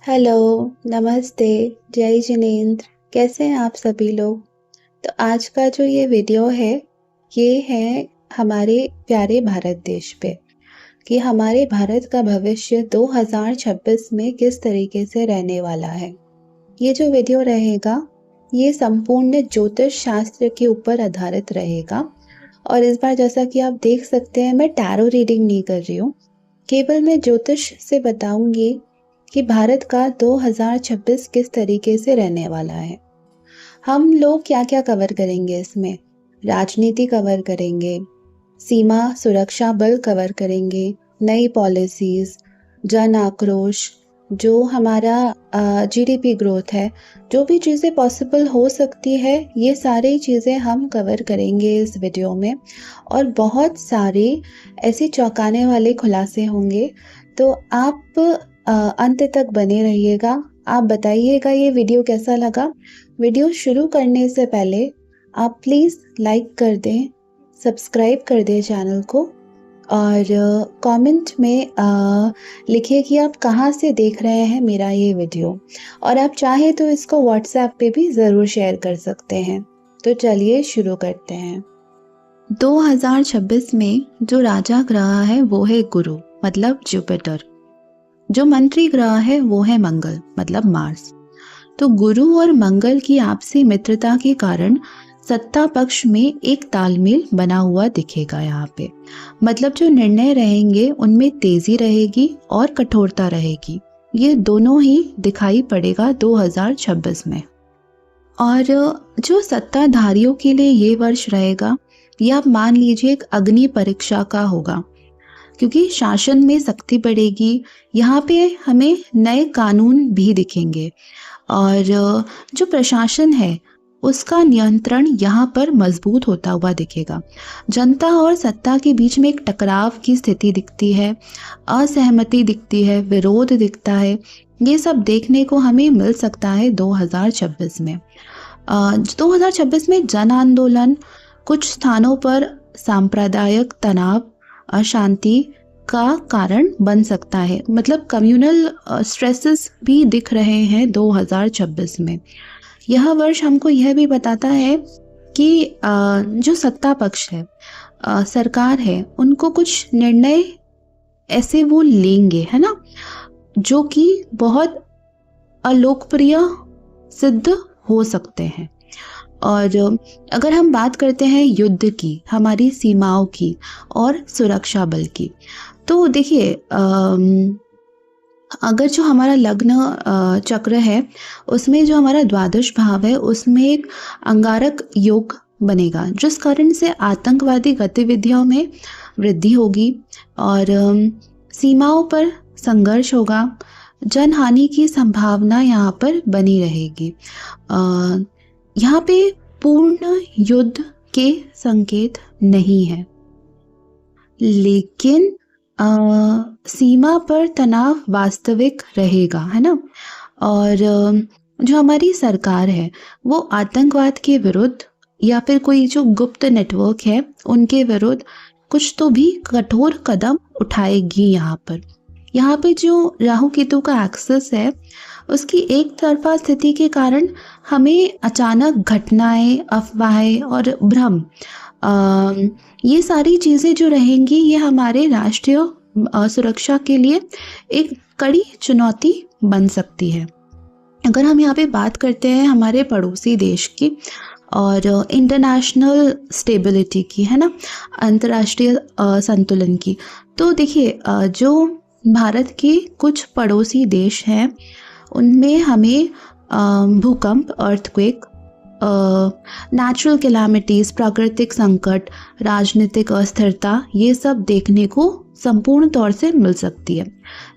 Hello, नमस्ते, जय जिनेंद्र। कैसे हैं आप सभी लोग? तो आज का जो ये वीडियो है, ये है हमारे प्यारे भारत देश पे कि हमारे भारत का भविष्य 2026 में किस तरीके से रहने वाला है। ये जो वीडियो रहेगा, ये संपूर्ण ज्योतिष शास्त्र के ऊपर आधारित रहेगा। और इस बार जैसा कि आप देख सकते हैं, मैं टैरो रीडिंग नहीं कर रही हूँ। केवल मैं ज्योतिष से बताऊंगी कि भारत का 2026 किस तरीके से रहने वाला है। हम लोग क्या क्या कवर करेंगे इसमें? राजनीति कवर करेंगे, सीमा सुरक्षा बल कवर करेंगे, नई पॉलिसीज, जन आक्रोश, जो हमारा जीडीपी ग्रोथ है, जो भी चीज़ें पॉसिबल हो सकती है, ये सारी चीज़ें हम कवर करेंगे इस वीडियो में। और बहुत सारे ऐसे चौंकाने वाले खुलासे होंगे, तो आप अंत तक बने रहिएगा। आप बताइएगा ये वीडियो कैसा लगा। वीडियो शुरू करने से पहले आप प्लीज़ लाइक कर दें, सब्सक्राइब कर दें चैनल को, और कमेंट में लिखिए कि आप कहाँ से देख रहे हैं मेरा ये वीडियो। और आप चाहे तो इसको व्हाट्सएप पे भी ज़रूर शेयर कर सकते हैं। तो चलिए शुरू करते हैं। 2026 में जो राजा ग्रह है वो है गुरु, मतलब जुपिटर। जो मंत्री ग्रह है वो है मंगल, मतलब मार्स। तो गुरु और मंगल की आपसी मित्रता के कारण सत्ता पक्ष में एक तालमेल बना हुआ दिखेगा यहाँ पे। मतलब जो निर्णय रहेंगे उनमें तेजी रहेगी और कठोरता रहेगी। ये दोनों ही दिखाई पड़ेगा 2026 में। और जो सत्ताधारियों के लिए ये वर्ष रहेगा, ये आप मान लीजिए एक अग्नि परीक्षा का होगा, क्योंकि शासन में शक्ति बढ़ेगी। यहाँ पे हमें नए कानून भी दिखेंगे, और जो प्रशासन है उसका नियंत्रण यहाँ पर मजबूत होता हुआ दिखेगा। जनता और सत्ता के बीच में एक टकराव की स्थिति दिखती है, असहमति दिखती है, विरोध दिखता है। ये सब देखने को हमें मिल सकता है 2026 में। 2026 में जन आंदोलन, कुछ स्थानों पर सांप्रदायिक तनाव, अशांति का कारण बन सकता है। मतलब कम्युनल स्ट्रेसेस भी दिख रहे हैं 2026 में। यह वर्ष हमको यह भी बताता है कि जो सत्ता पक्ष है, सरकार है, उनको कुछ निर्णय ऐसे वो लेंगे, है ना, जो कि बहुत अलोकप्रिय सिद्ध हो सकते हैं। और अगर हम बात करते हैं युद्ध की, हमारी सीमाओं की और सुरक्षा बल की, तो देखिए अगर जो हमारा लग्न चक्र है उसमें जो हमारा द्वादश भाव है उसमें एक अंगारक योग बनेगा, जिस कारण से आतंकवादी गतिविधियों में वृद्धि होगी और सीमाओं पर संघर्ष होगा। जनहानि की संभावना यहाँ पर बनी रहेगी। यहाँ पे पूर्ण युद्ध के संकेत नहीं है, लेकिन सीमा पर तनाव वास्तविक रहेगा, है ना। और जो हमारी सरकार है वो आतंकवाद के विरुद्ध या फिर कोई जो गुप्त नेटवर्क है उनके विरुद्ध कुछ तो भी कठोर कदम उठाएगी। यहाँ पे जो राहु केतु का एक्सेस है उसकी एक तरफा स्थिति के कारण हमें अचानक घटनाएं, अफवाहें और भ्रम, ये सारी चीज़ें जो रहेंगी ये हमारे राष्ट्रीय सुरक्षा के लिए एक कड़ी चुनौती बन सकती है। अगर हम यहाँ पे बात करते हैं हमारे पड़ोसी देश की और इंटरनेशनल स्टेबिलिटी की, है ना, अंतर्राष्ट्रीय संतुलन की, तो देखिए जो भारत के कुछ पड़ोसी देश हैं उनमें हमें भूकंप, अर्थक्वेक, नेचुरल कैलामिटीज, प्राकृतिक संकट, राजनीतिक अस्थिरता, ये सब देखने को संपूर्ण तौर से मिल सकती है।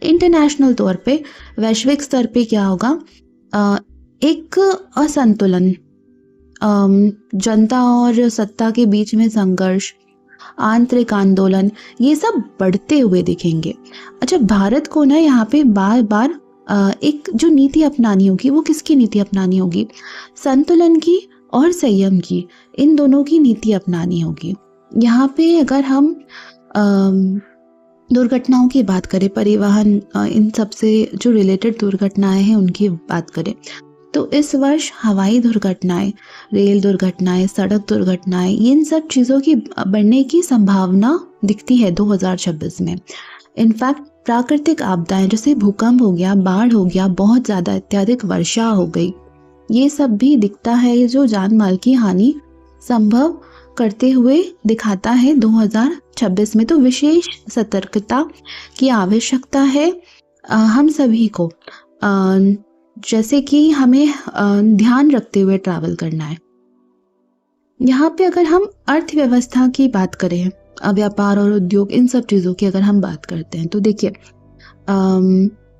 इंटरनेशनल तौर पे, वैश्विक स्तर पे क्या होगा, एक असंतुलन, जनता और सत्ता के बीच में संघर्ष, आंतरिक आंदोलन, ये सब बढ़ते हुए दिखेंगे। अच्छा, भारत को ना यहाँ पे बार बार एक जो नीति अपनानी होगी, वो किसकी नीति अपनानी होगी? संतुलन की और संयम की, इन दोनों की नीति अपनानी होगी। यहाँ पे अगर हम दुर्घटनाओं की बात करें, परिवहन इन सब से जो रिलेटेड दुर्घटनाएं हैं उनकी बात करें, तो इस वर्ष हवाई दुर्घटनाएं, रेल दुर्घटनाएं, सड़क दुर्घटनाएं, इन सब चीज़ों की बढ़ने की संभावना दिखती है 2026 में। इनफैक्ट प्राकृतिक आपदाएं जैसे भूकंप हो गया, बाढ़ हो गया, बहुत ज़्यादा अत्यधिक वर्षा हो गई, ये सब भी दिखता है, जो जान माल की हानि संभव करते हुए दिखाता है 2026 में। तो विशेष सतर्कता की आवश्यकता है हम सभी को, जैसे कि हमें ध्यान रखते हुए ट्रैवल करना है। यहाँ पे अगर हम अर्थव्यवस्था की बात करें, व्यापार और उद्योग, इन सब चीज़ों की अगर हम बात करते हैं, तो देखिए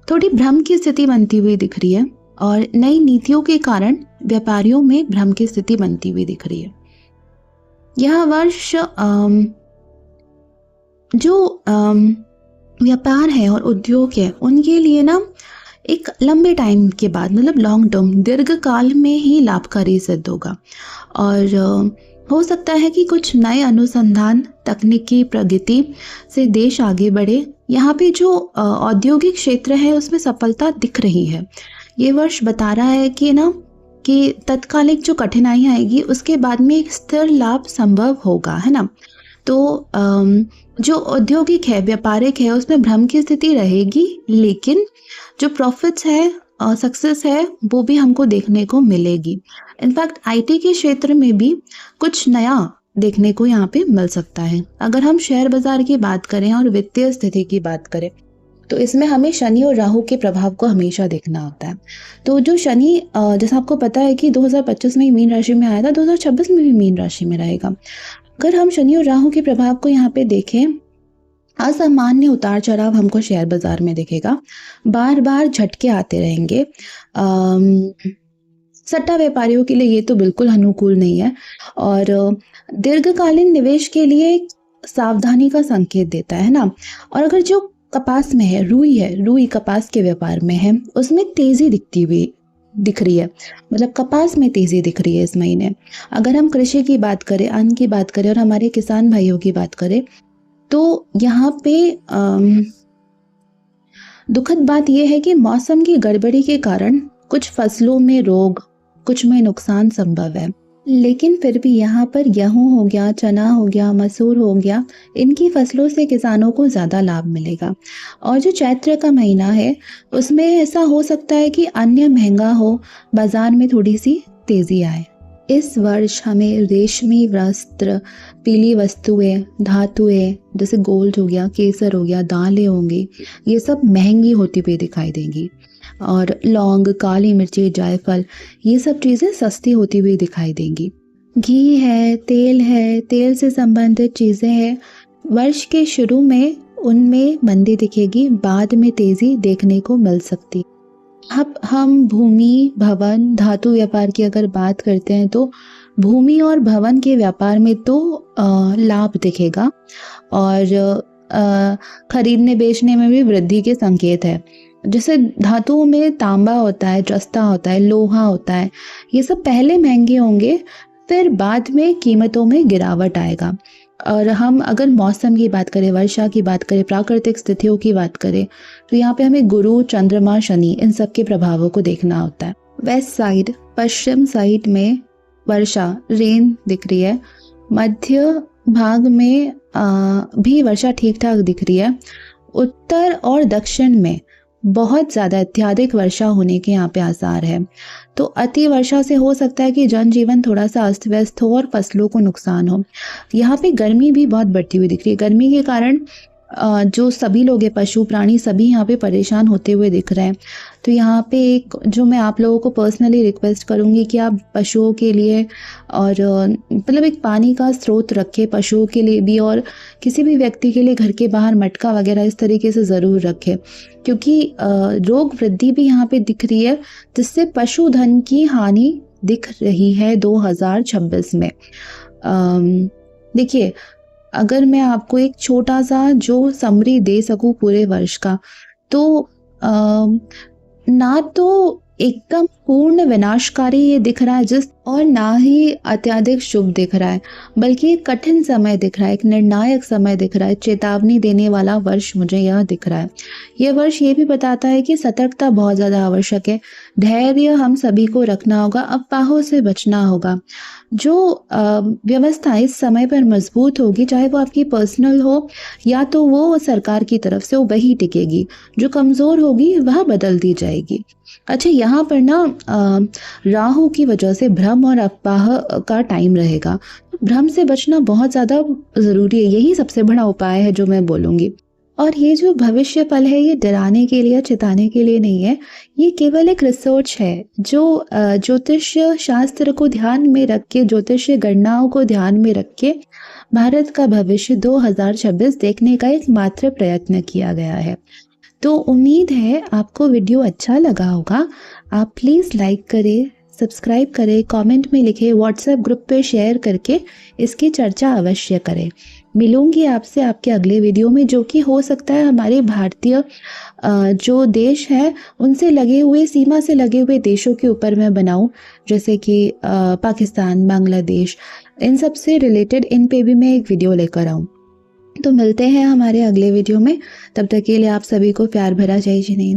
थोड़ी भ्रम की स्थिति बनती हुई दिख रही है, और नई नीतियों के कारण व्यापारियों में भ्रम की स्थिति बनती हुई दिख रही है। यह वर्ष जो व्यापार है और उद्योग है, उनके लिए ना एक लंबे टाइम के बाद, मतलब लॉन्ग टर्म, दीर्घ काल में ही लाभकारी सिद्ध होगा। और हो सकता है कि कुछ नए अनुसंधान, तकनीकी प्रगति से देश आगे बढ़े। यहाँ पे जो औद्योगिक क्षेत्र है उसमें सफलता दिख रही है। ये वर्ष बता रहा है कि ना कि तत्कालिक जो कठिनाइयाँ आएगी उसके बाद में एक स्थिर लाभ संभव होगा, है ना। तो जो औद्योगिक है, व्यापारिक है, उसमें भ्रम की स्थिति रहेगी, लेकिन जो प्रॉफिट्स है, सक्सेस है, वो भी हमको देखने को मिलेगी। इनफैक्ट आईटी के क्षेत्र में भी कुछ नया देखने को यहाँ पे मिल सकता है। अगर हम शेयर बाजार की बात करें और वित्तीय स्थिति की बात करें, तो इसमें हमें शनि और राहु के प्रभाव को हमेशा देखना होता है। तो जो शनि, जैसा आपको पता है कि 2025 में मीन राशि में आया था, 2026 में भी मीन राशि में रहेगा। अगर हम शनि और राहु के प्रभाव को यहाँ पे देखें, असामान्य उतार चढ़ाव हमको शेयर बाजार में दिखेगा, बार बार झटके आते रहेंगे। सट्टा व्यापारियों के लिए ये तो बिल्कुल अनुकूल नहीं है, और दीर्घकालीन निवेश के लिए सावधानी का संकेत देता है ना। और अगर जो कपास में है, रुई कपास के व्यापार में है, उसमें तेजी दिख रही है, मतलब कपास में तेजी दिख रही है इस महीने। अगर हम कृषि की बात करें, अन्न की बात करें और हमारे किसान भाइयों की बात करें, तो यहाँ पे दुखद बात यह है कि मौसम की गड़बड़ी के कारण कुछ फसलों में रोग, कुछ में नुकसान संभव है। लेकिन फिर भी यहाँ पर गेहूं हो गया, चना हो गया, मसूर हो गया, इनकी फसलों से किसानों को ज़्यादा लाभ मिलेगा। और जो चैत्र का महीना है, उसमें ऐसा हो सकता है कि अन्य महंगा हो, बाजार में थोड़ी सी तेज़ी आए। इस वर्ष हमें रेशमी वस्त्र, पीली वस्तुएं, धातुएं जैसे गोल्ड हो गया, केसर हो गया, दालें होंगी, ये सब महंगी होती हुई दिखाई देंगी। और लौंग, काली मिर्ची, जायफल, ये सब चीज़ें सस्ती होती हुई दिखाई देंगी। घी है, तेल से संबंधित चीज़ें हैं, वर्ष के शुरू में उनमें मंदी दिखेगी, बाद में तेज़ी देखने को मिल सकती। अब हम भूमि, भवन, धातु व्यापार की अगर बात करते हैं, तो भूमि और भवन के व्यापार में तो लाभ दिखेगा, और खरीदने बेचने में भी वृद्धि के संकेत है। जैसे धातुओं में तांबा होता है, जस्ता होता है, लोहा होता है, ये सब पहले महंगे होंगे, फिर बाद में कीमतों में गिरावट आएगा। और हम अगर मौसम की बात करें, वर्षा की बात करें, प्राकृतिक स्थितियों की बात करें, तो यहाँ पे हमें गुरु, चंद्रमा, शनि, इन सब के प्रभावों को देखना होता है। वेस्ट साइड, पश्चिम साइड में वर्षा, रेन दिख रही है। मध्य भाग में भी वर्षा ठीक ठाक दिख रही है। उत्तर और दक्षिण में बहुत ज़्यादा अत्यधिक वर्षा होने के यहाँ पे आसार है। तो अति वर्षा से हो सकता है कि जनजीवन थोड़ा सा अस्त व्यस्त हो और फसलों को नुकसान हो। यहाँ पे गर्मी भी बहुत बढ़ती हुई दिख रही है। गर्मी के कारण जो सभी लोग हैं, पशु प्राणी, सभी यहाँ पे परेशान होते हुए दिख रहे हैं। तो यहाँ पे एक जो मैं आप लोगों को पर्सनली रिक्वेस्ट करूँगी कि आप पशुओं के लिए और मतलब एक पानी का स्रोत रखें पशुओं के लिए भी, और किसी भी व्यक्ति के लिए घर के बाहर मटका वगैरह इस तरीके से ज़रूर रखें, क्योंकि रोग वृद्धि भी यहाँ पे दिख रही है, जिससे पशुधन की हानि दिख रही है 2026 में। देखिए, अगर मैं आपको एक छोटा सा जो समरी दे सकूं पूरे वर्ष का, तो ना तो एकदम पूर्ण विनाशकारी ये दिख रहा है जिस और ना ही अत्यधिक शुभ दिख रहा है, बल्कि एक कठिन समय दिख रहा है, एक निर्णायक समय दिख रहा है, चेतावनी देने वाला वर्ष मुझे यह दिख रहा है। ये वर्ष ये भी बताता है कि सतर्कता बहुत ज़्यादा आवश्यक है, धैर्य हम सभी को रखना होगा, अफवाहों से बचना होगा। जो व्यवस्था इस समय पर मजबूत होगी, चाहे वो आपकी पर्सनल हो या तो वो सरकार की तरफ से, वो वही टिकेगी। जो कमज़ोर होगी वह बदल दी जाएगी। अच्छा, यहाँ पर ना राहु की वजह से भ्रम और अफवाह का टाइम रहेगा। तो भ्रम से बचना बहुत ज़्यादा ज़रूरी है, यही सबसे बड़ा उपाय है जो मैं बोलूँगी। और ये जो भविष्य फल है, ये डराने के लिए, चिताने के लिए नहीं है, ये केवल एक रिसर्च है जो ज्योतिष शास्त्र को ध्यान में रख के, ज्योतिषीय गणनाओं को ध्यान में रख के भारत का भविष्य 2026 देखने का एक मात्र प्रयत्न किया गया है। तो उम्मीद है आपको वीडियो अच्छा लगा होगा। आप प्लीज़ लाइक करें, सब्सक्राइब करें, कमेंट में लिखें, व्हाट्सएप ग्रुप पे शेयर करके इसकी चर्चा अवश्य करें। मिलूंगी आपसे आपके अगले वीडियो में, जो कि हो सकता है हमारे भारतीय जो देश है उनसे लगे हुए, सीमा से लगे हुए देशों के ऊपर मैं बनाऊं, जैसे कि पाकिस्तान, बांग्लादेश, इन सब से रिलेटेड इन पे भी मैं एक वीडियो लेकर आऊँ। तो मिलते हैं हमारे अगले वीडियो में। तब तक के लिए आप सभी को प्यार भरा जय जिनेंद्र।